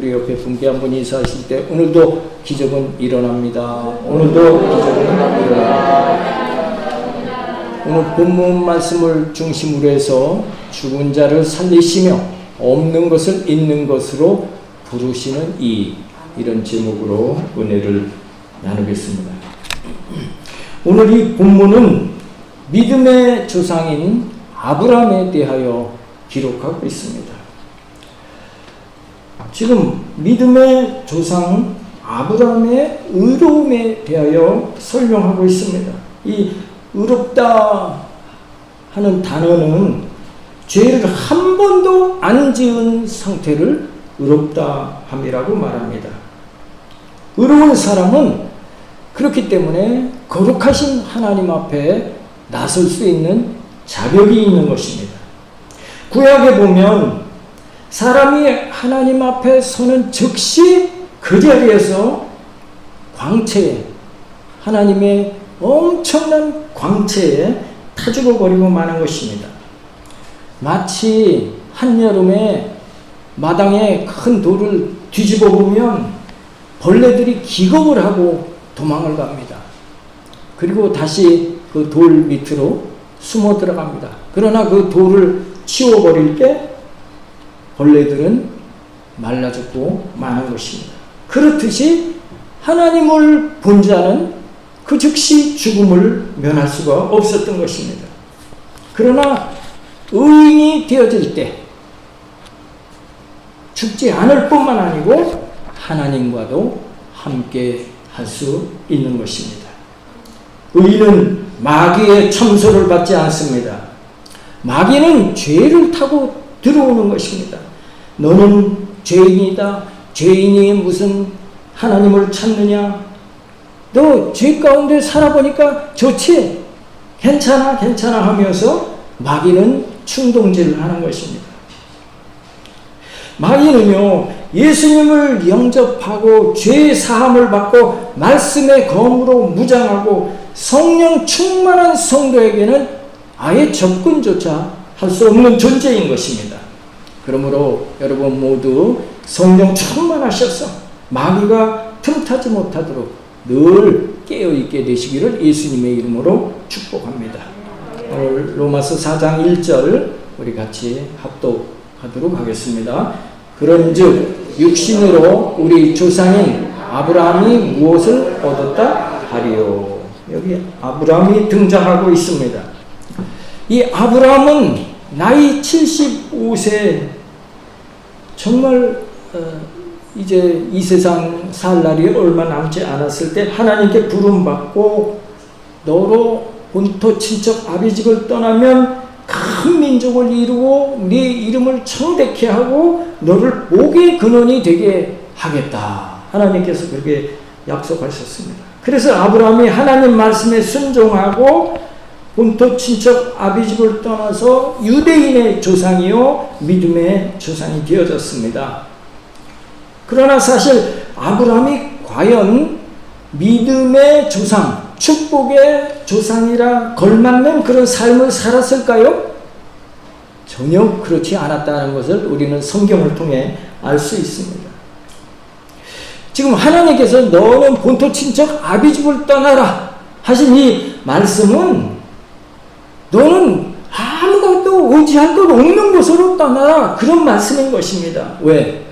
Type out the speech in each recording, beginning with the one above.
우리 옆에 분께 한 분 인사하실 때 오늘도 기적은 일어납니다. 오늘도 기적은 일어납니다. 오늘 본문 말씀을 중심으로 해서 죽은 자를 살리시며 없는 것을 있는 것으로 부르시는 이런 제목으로 은혜를 나누겠습니다. 오늘 이 본문은 믿음의 조상인 아브라함에 대하여 기록하고 있습니다. 지금 믿음의 조상 아브라함의 의로움에 대하여 설명하고 있습니다. 이 의롭다 하는 단어는 죄를 한 번도 안 지은 상태를 의롭다 함이라고 말합니다. 의로운 사람은 그렇기 때문에 거룩하신 하나님 앞에 나설 수 있는 자격이 있는 것입니다. 구약에 보면 사람이 하나님 앞에 서는 즉시 그 자리에서 광채에, 하나님의 엄청난 광채에 타 죽어버리고 마는 것입니다. 마치 한여름에 마당에 큰 돌을 뒤집어 보면 벌레들이 기겁을 하고 도망을 갑니다. 그리고 다시 그 돌 밑으로 숨어 들어갑니다. 그러나 그 돌을 치워버릴 때 벌레들은 말라 죽고 마는 것입니다. 그렇듯이 하나님을 본 자는 그 즉시 죽음을 면할 수가 없었던 것입니다. 그러나 의인이 되어질 때 죽지 않을 뿐만 아니고 하나님과도 함께 할 수 있는 것입니다. 의인은 마귀의 참소를 받지 않습니다. 마귀는 죄를 타고 들어오는 것입니다. 너는 죄인이다. 죄인이 무슨 하나님을 찾느냐? 너 죄 가운데 살아보니까 좋지? 괜찮아 하면서 마귀는 충동질을 하는 것입니다. 마귀는요, 예수님을 영접하고 죄 사함을 받고 말씀의 검으로 무장하고 성령 충만한 성도에게는 아예 접근조차 할 수 없는 존재인 것입니다. 그러므로 여러분 모두 성령 충만하셔서 마귀가 틈타지 못하도록 늘 깨어있게 되시기를 예수님의 이름으로 축복합니다. 오늘 로마서 4장 1절 우리 같이 합독하도록 하겠습니다. 그런즉 육신으로 우리 조상인 아브라함이 무엇을 얻었다 하리요. 여기 아브라함이 등장하고 있습니다. 이 아브라함은 나이 75세 정말 이제 이 세상 살 날이 얼마 남지 않았을 때 하나님께 부름받고 너로 본토 친척 아비집을 떠나면 큰 민족을 이루고 네 이름을 청대케 하고 너를 복의 근원이 되게 하겠다. 하나님께서 그렇게 약속하셨습니다. 그래서 아브라함이 하나님 말씀에 순종하고 본토 친척 아비집을 떠나서 유대인의 조상이요 믿음의 조상이 되어졌습니다. 그러나 사실 아브라함이 과연 믿음의 조상, 축복의 조상이라 걸맞는 그런 삶을 살았을까요? 전혀 그렇지 않았다는 것을 우리는 성경을 통해 알 수 있습니다. 지금 하나님께서 너는 본토 친척 아비집을 떠나라 하신 이 말씀은 너는 아무것도 의지할 것 없는 곳으로 떠나라 그런 말씀인 것입니다. 왜?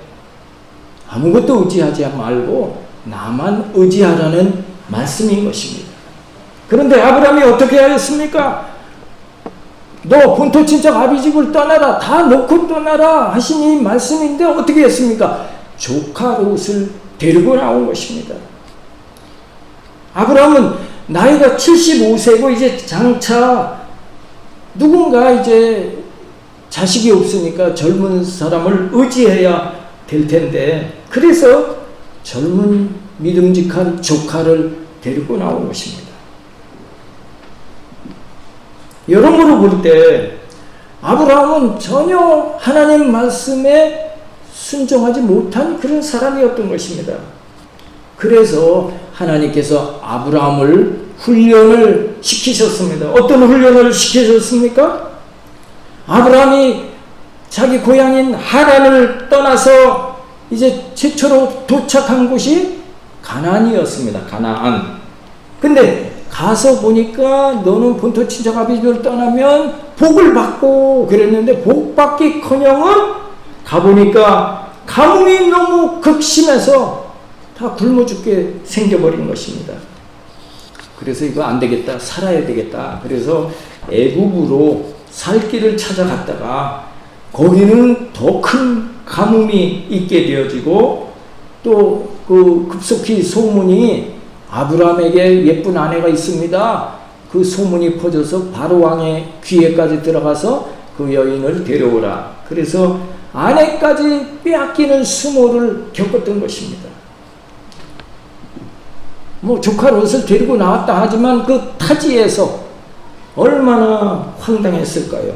아무것도 의지하지 말고 나만 의지하라는 말씀인 것입니다. 그런데 아브라함이 어떻게 하였습니까? 너 본토 친척 아비집을 떠나라, 다 놓고 떠나라 하신 이 말씀인데 어떻게 했습니까? 조카 롯을 데리고 나온 것입니다. 아브라함은 나이가 75세고 이제 장차 누군가 이제 자식이 없으니까 젊은 사람을 의지해야 될 텐데 그래서 젊은 믿음직한 조카를 데리고 나온 것입니다. 여러모로 볼 때 아브라함은 전혀 하나님 말씀에 순종하지 못한 그런 사람이었던 것입니다. 그래서 하나님께서 아브라함을 훈련을 시키셨습니다. 어떤 훈련을 시키셨습니까? 아브라함이 자기 고향인 하란을 떠나서 이제 최초로 도착한 곳이 가나안이었습니다. 가나안. 근데 가서 보니까 너는 본토 친척 아비집을 떠나면 복을 받고 그랬는데 복 받기커녕은 가보니까 가뭄이 너무 극심해서 다 굶어 죽게 생겨버린 것입니다. 그래서 이거 안 되겠다, 살아야 되겠다. 그래서 애굽으로 살 길을 찾아갔다가 거기는 더 큰 가뭄이 있게 되어지고 또 그 급속히 소문이 아브라함에게 예쁜 아내가 있습니다. 그 소문이 퍼져서 바로 왕의 귀에까지 들어가서 그 여인을 데려오라. 그래서 아내까지 빼앗기는 수모를 겪었던 것입니다. 뭐 조카 롯을 데리고 나왔다 하지만 그 타지에서 얼마나 황당했을까요?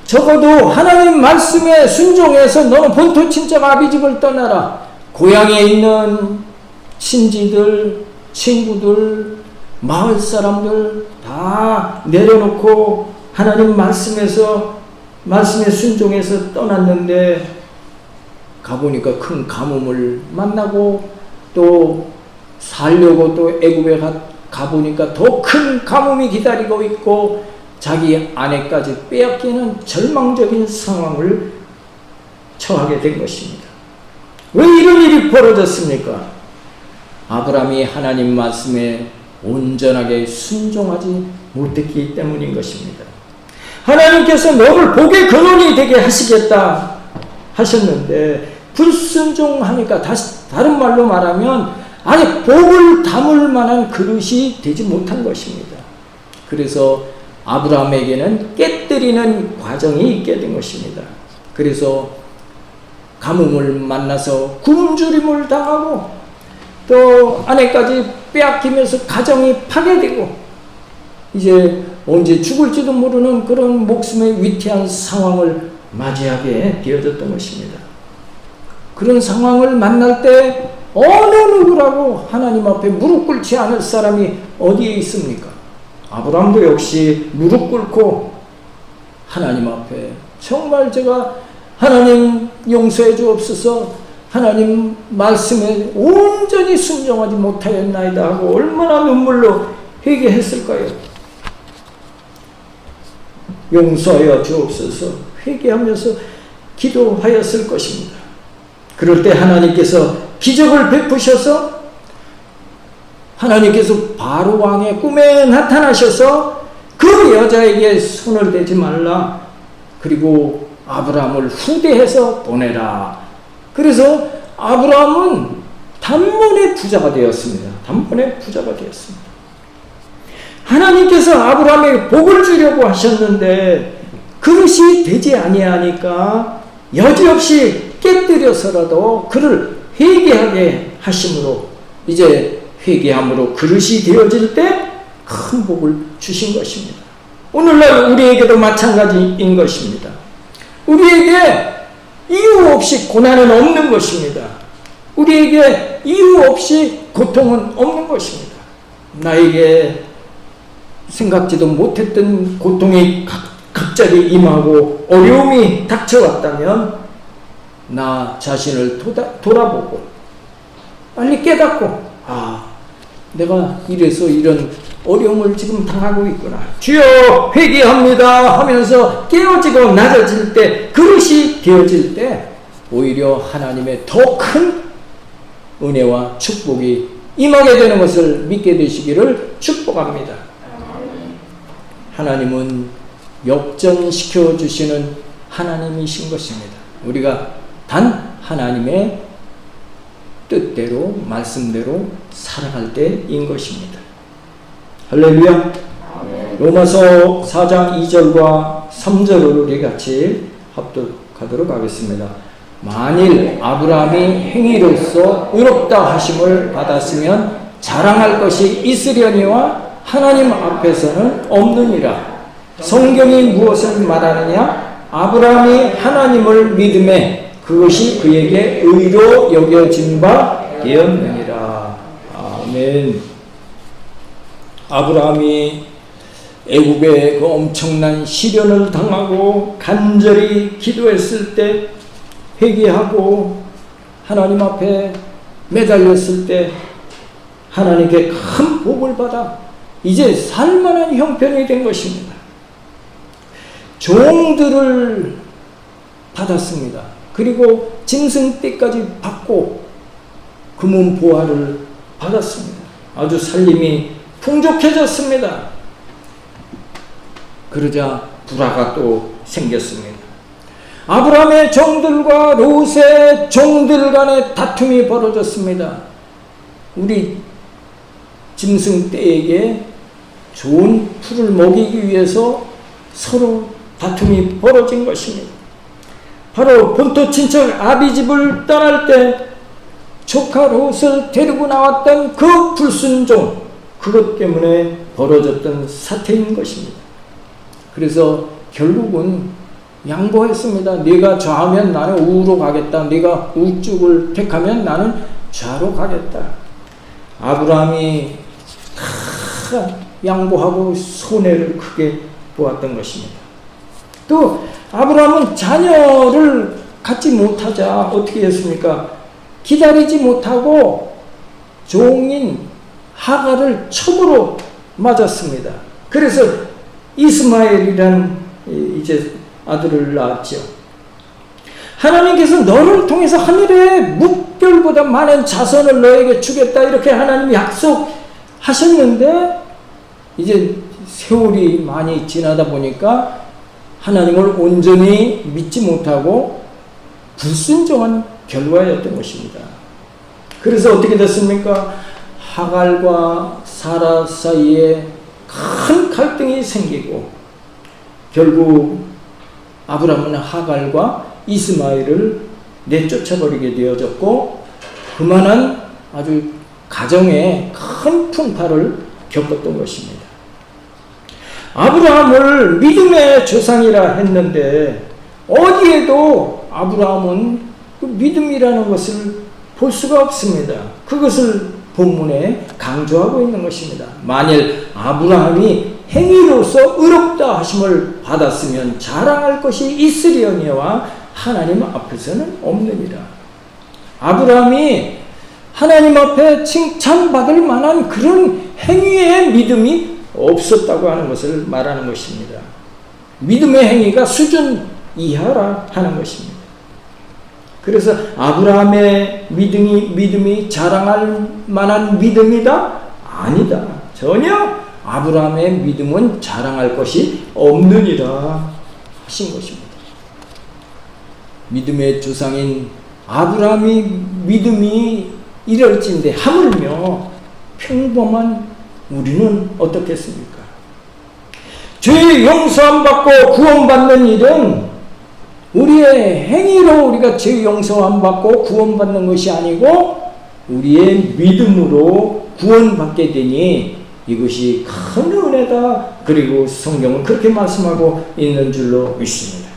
적어도 하나님 말씀에 순종해서 너는 본토 친척 아비집을 떠나라. 고향에 있는 친지들, 친구들, 마을 사람들 다 내려놓고 하나님 말씀에 순종해서 떠났는데 가보니까 큰 가뭄을 만나고 또 살려고 또 애굽에 가보니까 더 큰 가뭄이 기다리고 있고 자기 아내까지 빼앗기는 절망적인 상황을 처하게 된 것입니다. 왜 이런 일이 벌어졌습니까? 아브라함이 하나님 말씀에 온전하게 순종하지 못했기 때문인 것입니다. 하나님께서 너를 복의 근원이 되게 하시겠다 하셨는데 불순종하니까 다른 말로 말하면 아니 복을 담을 만한 그릇이 되지 못한 것입니다. 그래서 아브라함에게는 깨뜨리는 과정이 있게 된 것입니다. 그래서 가뭄을 만나서 굶주림을 당하고 또 아내까지 빼앗기면서 가정이 파괴되고 이제 언제 죽을지도 모르는 그런 목숨의 위태한 상황을 맞이하게 되어졌던 것입니다. 그런 상황을 만날 때 어느 누구라고 하나님 앞에 무릎 꿇지 않을 사람이 어디에 있습니까? 아브라함도 역시 무릎 꿇고 하나님 앞에 정말 제가 하나님 용서해 주옵소서, 하나님 말씀에 온전히 순종하지 못하였나이다 하고 얼마나 눈물로 회개했을까요? 용서하여 주옵소서 회개하면서 기도하였을 것입니다. 그럴 때 하나님께서 기적을 베푸셔서 하나님께서 바로 왕의 꿈에 나타나셔서 그 여자에게 손을 대지 말라. 그리고 아브라함을 후대해서 보내라. 그래서 아브라함은 단번에 부자가 되었습니다. 단번에 부자가 되었습니다. 하나님께서 아브라함에게 복을 주려고 하셨는데 그것이 되지 아니하니까 여지없이 깨뜨려서라도 그를 회개하게 하심으로 이제 회개함으로 그릇이 되어질 때 큰 복을 주신 것입니다. 오늘날 우리에게도 마찬가지인 것입니다. 우리에게 이유 없이 고난은 없는 것입니다. 우리에게 이유 없이 고통은 없는 것입니다. 나에게 생각지도 못했던 고통이 갑자기 임하고 어려움이 닥쳐왔다면 나 자신을 돌아보고 빨리 깨닫고 내가 이래서 이런 어려움을 지금 당하고 있구나. 주여 회개합니다 하면서 깨어지고 낮아질 때 그릇이 되어질 때 오히려 하나님의 더 큰 은혜와 축복이 임하게 되는 것을 믿게 되시기를 축복합니다. 하나님은 역전시켜 주시는 하나님이신 것입니다. 우리가 단 하나님의 뜻대로 말씀대로 살아갈 때인 것입니다. 할렐루야. 로마서 4장 2절과 3절을 우리 같이 합독하도록 하겠습니다. 만일 아브라함이 행위로서 의롭다 하심을 받았으면 자랑할 것이 있으려니와 하나님 앞에서는 없느니라. 성경이 무엇을 말하느냐? 아브라함이 하나님을 믿음에 그것이 그에게 의로 여겨진 바 되었느니라. 아멘. 아브라함이 애굽의 그 엄청난 시련을 당하고 간절히 기도했을 때, 회개하고 하나님 앞에 매달렸을 때 하나님께 큰 복을 받아 이제 살만한 형편이 된 것입니다. 종들을 받았습니다. 그리고 짐승떼까지 받고 금은 보화를 받았습니다. 아주 살림이 풍족해졌습니다. 그러자 불화가 또 생겼습니다. 아브라함의 종들과 롯의 종들 간의 다툼이 벌어졌습니다. 우리 짐승떼에게 좋은 풀을 먹이기 위해서 서로 다툼이 벌어진 것입니다. 바로 본토 친척 아비집을 떠날 때 조카 롯을 데리고 나왔던 그 불순종, 그것 때문에 벌어졌던 사태인 것입니다. 그래서 결국은 양보했습니다. 네가 좌하면 나는 우로 가겠다. 네가 우쪽을 택하면 나는 좌로 가겠다. 아브라함이 다 양보하고 손해를 크게 보았던 것입니다. 또 아브라함은 자녀를 갖지 못하자 어떻게 했습니까? 기다리지 못하고 종인 하갈을 첩으로 맞았습니다. 그래서 이스마엘이라는 이제 아들을 낳았죠. 하나님께서 너를 통해서 하늘의 묵별보다 많은 자손을 너에게 주겠다 이렇게 하나님이 약속하셨는데 이제 세월이 많이 지나다 보니까 하나님을 온전히 믿지 못하고 불순종한 결과였던 것입니다. 그래서 어떻게 됐습니까? 하갈과 사라 사이에 큰 갈등이 생기고 결국 아브라함은 하갈과 이스마엘을 내쫓아버리게 되어졌고 그만한 아주 가정에 큰 풍파를 겪었던 것입니다. 아브라함을 믿음의 조상이라 했는데 어디에도 아브라함은 그 믿음이라는 것을 볼 수가 없습니다. 그것을 본문에 강조하고 있는 것입니다. 만일 아브라함이 행위로서 의롭다 하심을 받았으면 자랑할 것이 있으려니와 하나님 앞에서는 없느니라. 아브라함이 하나님 앞에 칭찬받을 만한 그런 행위의 믿음이 없었다고 하는 것을 말하는 것입니다. 믿음의 행위가 수준 이하라 하는 것입니다. 그래서 아브라함의 믿음이 자랑할 만한 믿음이다? 아니다. 전혀 아브라함의 믿음은 자랑할 것이 없느니라 하신 것입니다. 믿음의 조상인 아브라함의 믿음이 이럴진데 하물며 평범한 우리는 어떻겠습니까? 죄 용서함 받고 구원받는 일은 우리의 행위로 우리가 죄 용서함 받고 구원받는 것이 아니고 우리의 믿음으로 구원받게 되니 이것이 큰 은혜다. 그리고 성경은 그렇게 말씀하고 있는 줄로 믿습니다.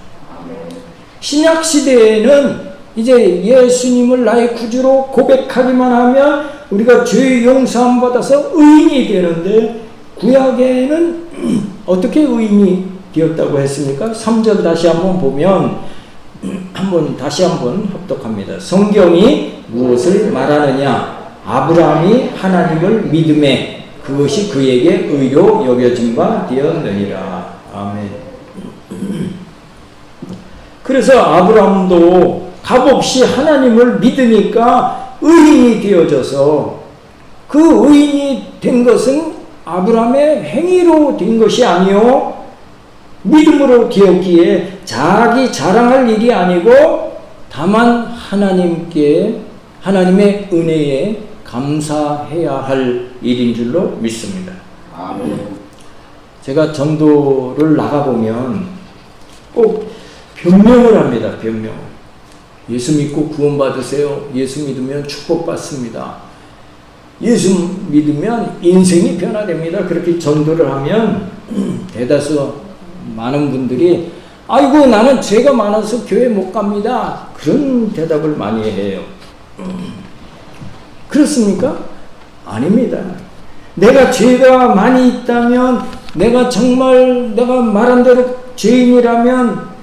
신약 시대에는 이제 예수님을 나의 구주로 고백하기만 하면 우리가 죄 용서함 받아서 의인이 되는데 구약에는 어떻게 의인이 되었다고 했습니까? 3절 다시 한번 보면 다시 한번 합독합니다. 성경이 무엇을 말하느냐? 아브라함이 하나님을 믿음에 그것이 그에게 의로 여겨진 바 되었느니라. 아멘. 그래서 아브라함도 값없이 하나님을 믿으니까 의인이 되어져서 그 의인이 된 것은 아브라함의 행위로 된 것이 아니요 믿음으로 되었기에 자기 자랑할 일이 아니고 다만 하나님께 하나님의 은혜에 감사해야 할 일인 줄로 믿습니다. 아멘. 제가 전도를 나가보면 꼭 변명을 합니다. 변명. 예수 믿고 구원받으세요. 예수 믿으면 축복받습니다. 예수 믿으면 인생이 변화됩니다. 그렇게 전도를 하면 대다수 많은 분들이 아이고 나는 죄가 많아서 교회 못 갑니다. 그런 대답을 많이 해요. 그렇습니까? 아닙니다. 내가 죄가 많이 있다면 내가 정말 내가 말한 대로 죄인이라면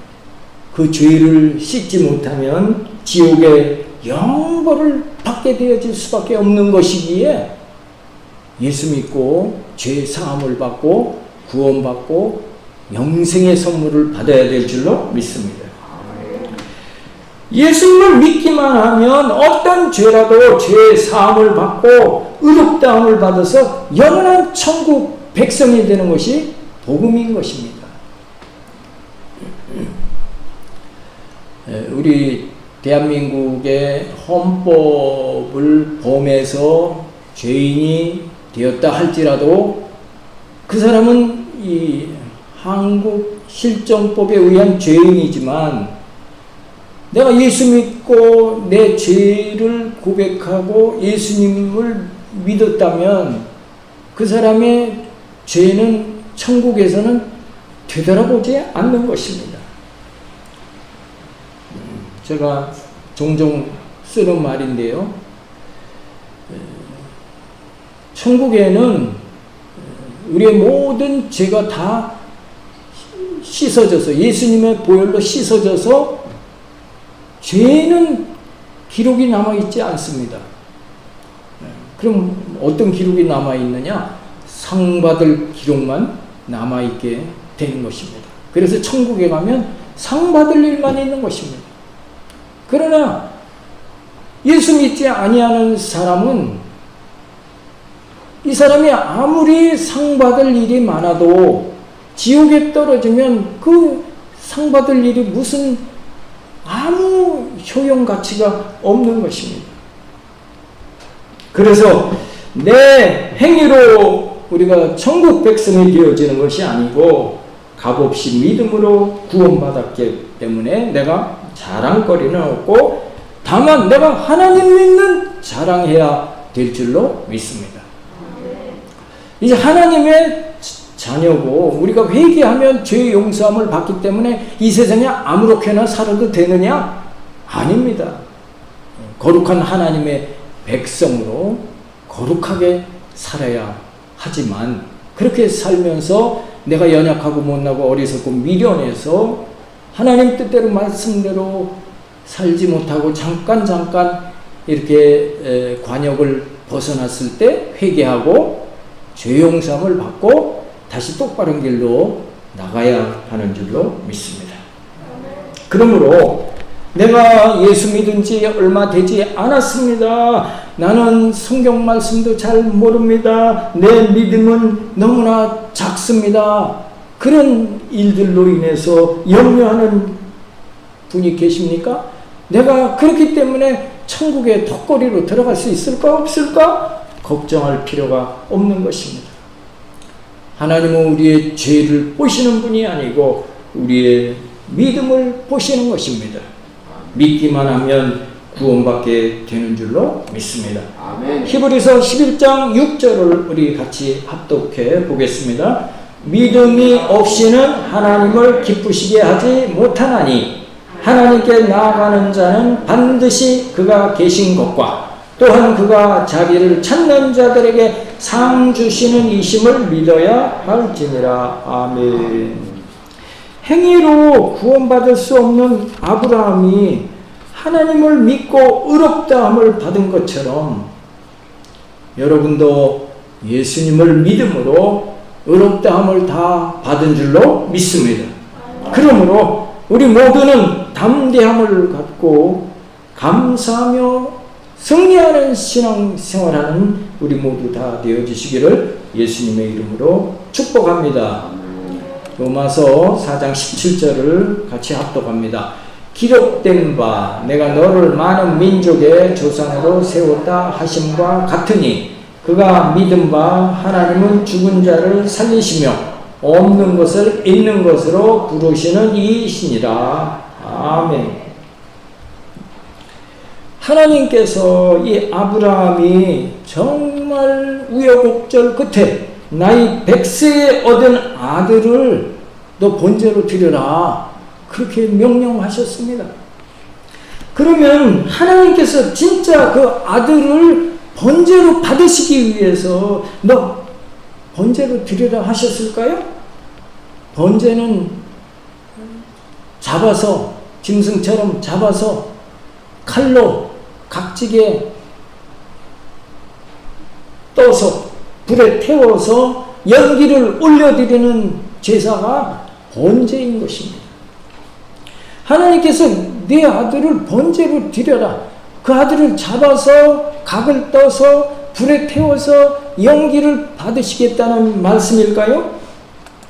그 죄를 씻지 못하면 지옥의 영벌을 받게 되어질 수밖에 없는 것이기에 예수 믿고 죄 사함을 받고 구원받고 영생의 선물을 받아야 될 줄로 믿습니다. 예수님을 믿기만 하면 어떤 죄라도 죄 사함을 받고 의롭다함을 받아서 영원한 천국 백성이 되는 것이 복음인 것입니다. 우리 대한민국의 헌법을 범해서 죄인이 되었다 할지라도 그 사람은 이 한국 실정법에 의한 죄인이지만 내가 예수 믿고 내 죄를 고백하고 예수님을 믿었다면 그 사람의 죄는 천국에서는 되돌아보지 않는 것입니다. 제가 종종 쓰는 말인데요. 천국에는 우리의 모든 죄가 다 씻어져서 예수님의 보혈로 씻어져서 죄는 기록이 남아있지 않습니다. 그럼 어떤 기록이 남아있느냐? 상 받을 기록만 남아있게 되는 것입니다. 그래서 천국에 가면 상 받을 일만 있는 것입니다. 그러나 예수 믿지 아니하는 사람은 이 사람이 아무리 상 받을 일이 많아도 지옥에 떨어지면 그 상 받을 일이 무슨 아무 효용 가치가 없는 것입니다. 그래서 내 행위로 우리가 천국 백성이 되어지는 것이 아니고 값없이 믿음으로 구원받았기 때문에 내가 자랑거리는 없고 다만 내가 하나님 믿는 자랑해야 될 줄로 믿습니다. 이제 하나님의 자녀고 우리가 회개하면 죄 용서함을 받기 때문에 이 세상에 아무렇게나 살아도 되느냐? 아닙니다. 거룩한 하나님의 백성으로 거룩하게 살아야 하지만 그렇게 살면서 내가 연약하고 못나고 어리석고 미련해서 하나님 뜻대로 말씀대로 살지 못하고 잠깐 이렇게 관역을 벗어났을 때 회개하고 죄 용서함을 받고 다시 똑바른 길로 나가야 하는 줄로 믿습니다. 그러므로 내가 예수 믿은 지 얼마 되지 않았습니다. 나는 성경 말씀도 잘 모릅니다. 내 믿음은 너무나 작습니다. 그런 일들로 인해서 염려하는 분이 계십니까? 내가 그렇기 때문에 천국의 턱걸이로 들어갈 수 있을까 없을까? 걱정할 필요가 없는 것입니다. 하나님은 우리의 죄를 보시는 분이 아니고 우리의 믿음을 보시는 것입니다. 믿기만 하면 구원받게 되는 줄로 믿습니다. 아멘. 히브리서 11장 6절을 우리 같이 합독해 보겠습니다. 믿음이 없이는 하나님을 기쁘시게 하지 못하나니 하나님께 나아가는 자는 반드시 그가 계신 것과 또한 그가 자기를 찾는 자들에게 상 주시는 이심을 믿어야 할지니라. 아멘. 행위로 구원받을 수 없는 아브라함이 하나님을 믿고 의롭다함을 받은 것처럼 여러분도 예수님을 믿음으로 의롭다함을 다 받은 줄로 믿습니다. 그러므로 우리 모두는 담대함을 갖고 감사하며 승리하는 신앙생활하는 우리 모두 다 되어주시기를 예수님의 이름으로 축복합니다. 로마서 4장 17절을 같이 합독합니다. 기록된 바 내가 너를 많은 민족의 조상으로 세웠다 하심과 같으니 그가 믿은 바 하나님은 죽은 자를 살리시며 없는 것을 있는 것으로 부르시는 이이시니라. 아멘. 하나님께서 이 아브라함이 정말 우여곡절 끝에 나이 100세에 얻은 아들을 너 번제로 드려라 그렇게 명령하셨습니다. 그러면 하나님께서 진짜 그 아들을 번제로 받으시기 위해서 너 번제로 드리라 하셨을까요? 번제는 잡아서 짐승처럼 잡아서 칼로 각지게 떠서 불에 태워서 연기를 올려드리는 제사가 번제인 것입니다. 하나님께서 내 아들을 번제로 드려라. 그 아들을 잡아서 각을 떠서 불에 태워서 연기를 받으시겠다는 말씀일까요?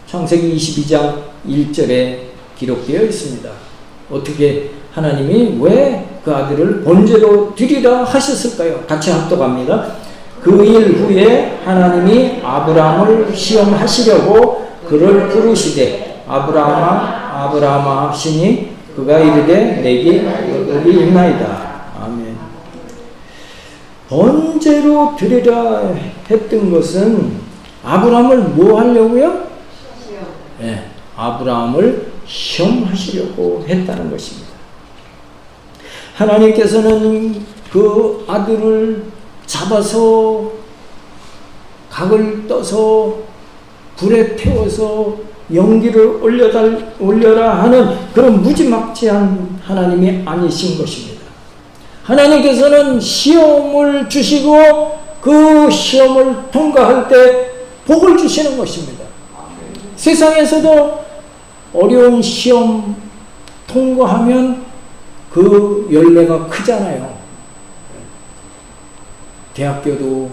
창세기 22장 1절에 기록되어 있습니다. 어떻게 하나님이 왜 그 아들을 번제로 드리라 하셨을까요? 같이 합독합니다. 그 일 후에 하나님이 아브라함을 시험하시려고 그를 부르시되 아브라함아 아브라함아 하시니 그가 이르되 내게 여기 있나이다. 아멘. 번제로 드리라 했던 것은 아브라함을 뭐 하려고요? 네, 아브라함을 시험하시려고 했다는 것입니다. 하나님께서는 그 아들을 잡아서 각을 떠서 불에 태워서 연기를 올려라 하는 그런 무지막지한 하나님이 아니신 것입니다. 하나님께서는 시험을 주시고 그 시험을 통과할 때 복을 주시는 것입니다. 세상에서도 어려운 시험 통과하면 그 열매가 크잖아요. 대학교도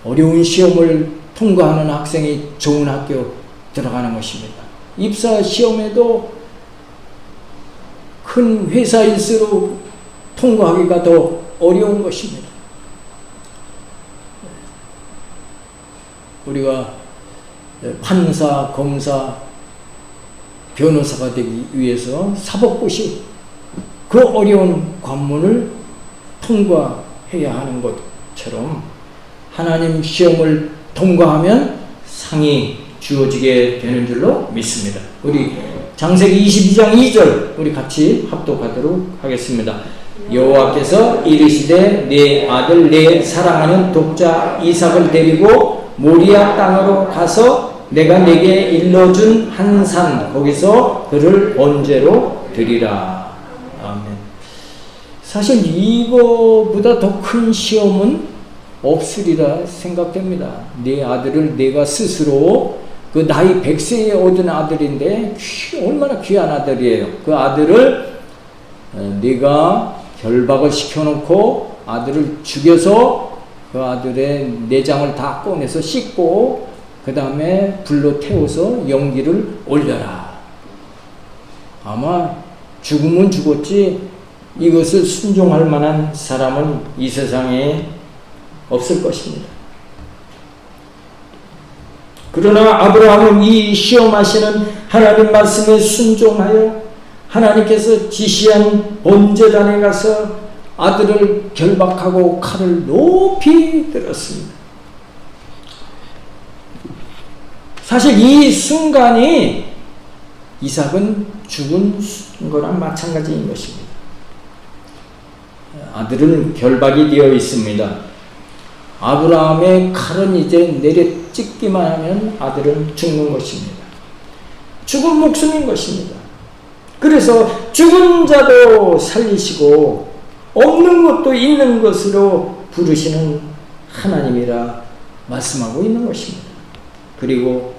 어려운 시험을 통과하는 학생이 좋은 학교 들어가는 것입니다. 입사 시험에도 큰 회사일수록 통과하기가 더 어려운 것입니다. 우리가 판사, 검사, 변호사가 되기 위해서 사법고시 그 어려운 관문을 통과해야 하는 것처럼 하나님 시험을 통과하면 상이 주어지게 되는 줄로 믿습니다. 우리 창세기 22장 2절 우리 같이 합독하도록 하겠습니다. 여호와께서 이르시되 내 아들 내 사랑하는 독자 이삭을 데리고 모리아 땅으로 가서 내가 내게 일러준 한 산 거기서 그를 번제로 드리라. 아멘. 사실 이거보다 더 큰 시험은 없으리라 생각됩니다. 내 아들을 내가 스스로 그 나이 100세에 얻은 아들인데 얼마나 귀한 아들이에요. 그 아들을 내가 결박을 시켜놓고 아들을 죽여서 그 아들의 내장을 다 꺼내서 씻고 그 다음에 불로 태워서 연기를 올려라. 아마 죽으면 죽었지 이것을 순종할 만한 사람은 이 세상에 없을 것입니다. 그러나 아브라함은 이 시험하시는 하나님 말씀에 순종하여 하나님께서 지시한 번제단에 가서 아들을 결박하고 칼을 높이 들었습니다. 사실 이 순간이 이삭은 죽은 거랑 마찬가지인 것입니다. 아들은 결박이 되어 있습니다. 아브라함의 칼은 이제 내려 찍기만 하면 아들은 죽는 것입니다. 죽은 목숨인 것입니다. 그래서 죽은 자도 살리시고 없는 것도 있는 것으로 부르시는 하나님이라 말씀하고 있는 것입니다. 그리고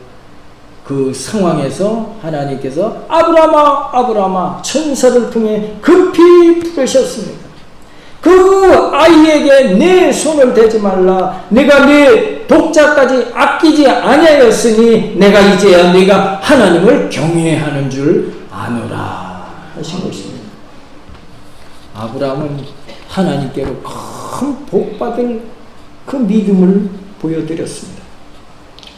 그 상황에서 하나님께서 아브라함아 아브라함아 천사를 통해 급히 부르셨습니다. 그 아이에게 내 손을 대지 말라. 내가 내 독자까지 아끼지 아니하였으니 내가 이제야 네가 하나님을 경외하는 줄 아노라 하신 것입니다. 아브라함은 하나님께로 큰 복받을 그 믿음을 보여드렸습니다.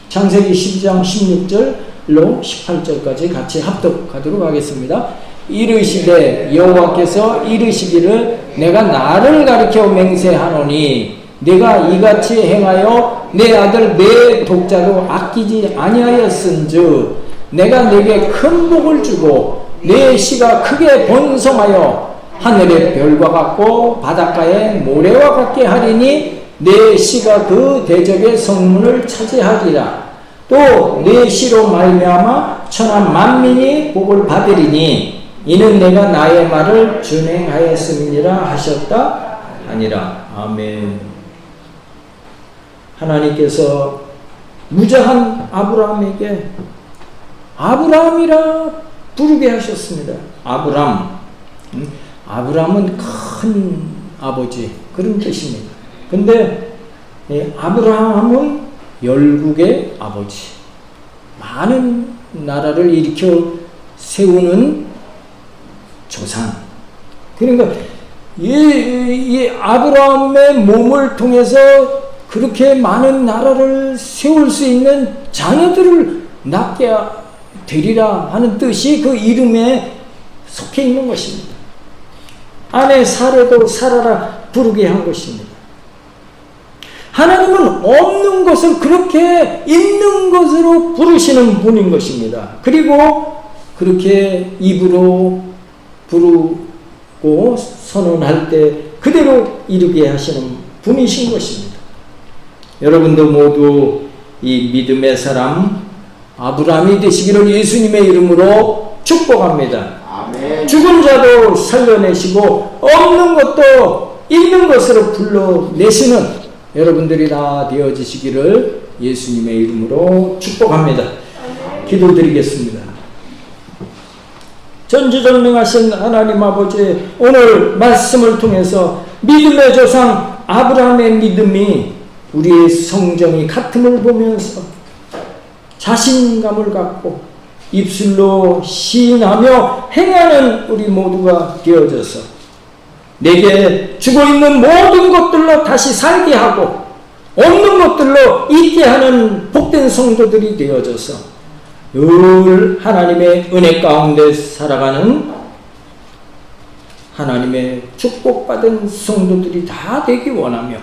창세기 12장 16절로 18절까지 같이 합독하도록 하겠습니다. 이르시되 여호와께서 이르시기를 내가 나를 가리켜 맹세하노니 내가 이같이 행하여 내 아들 내 독자로 아끼지 아니하였은즉 내가 내게 큰 복을 주고 내 씨가 크게 번성하여 하늘의 별과 같고 바닷가의 모래와 같게 하리니 내 씨가 그 대적의 성문을 차지하리라. 또 내 씨로 말미암아 천하 만민이 복을 받으리니 이는 내가 나의 말을 준행하였음이니라 하셨다 아니라. 아멘. 하나님께서 무자한 아브라함에게 아브라함이라 부르게 하셨습니다. 아브라함은 큰 아버지 그런 뜻입니다. 근데 아브라함은 열국의 아버지, 많은 나라를 일으켜 세우는 조상. 그러니까 이 아브라함의 몸을 통해서 그렇게 많은 나라를 세울 수 있는 자녀들을 낳게 되리라 하는 뜻이 그 이름에 속해 있는 것입니다. 아내 사례도 사라라 부르게 한 것입니다. 하나님은 없는 것을 그렇게 있는 것으로 부르시는 분인 것입니다. 그리고 그렇게 입으로 부르고 선언할 때 그대로 이루게 하시는 분이신 것입니다. 여러분도 모두 이 믿음의 사람 아브라함이 되시기를 예수님의 이름으로 축복합니다. 아멘. 죽은 자도 살려내시고 없는 것도 있는 것으로 불러내시는 여러분들이 다 되어지시기를 예수님의 이름으로 축복합니다. 기도드리겠습니다. 전지전능하신 하나님 아버지, 오늘 말씀을 통해서 믿음의 조상 아브라함의 믿음이 우리의 성정이 같음을 보면서 자신감을 갖고 입술로 시인하며 행하는 우리 모두가 되어져서 내게 죽어있는 모든 것들로 다시 살게 하고 없는 것들로 있게 하는 복된 성도들이 되어져서 늘 하나님의 은혜 가운데 살아가는 하나님의 축복받은 성도들이 다 되기 원하며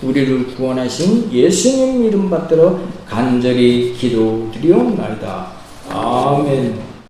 우리를 구원하신 예수님 이름 받들어 간절히 기도드리옵나이다. 아멘.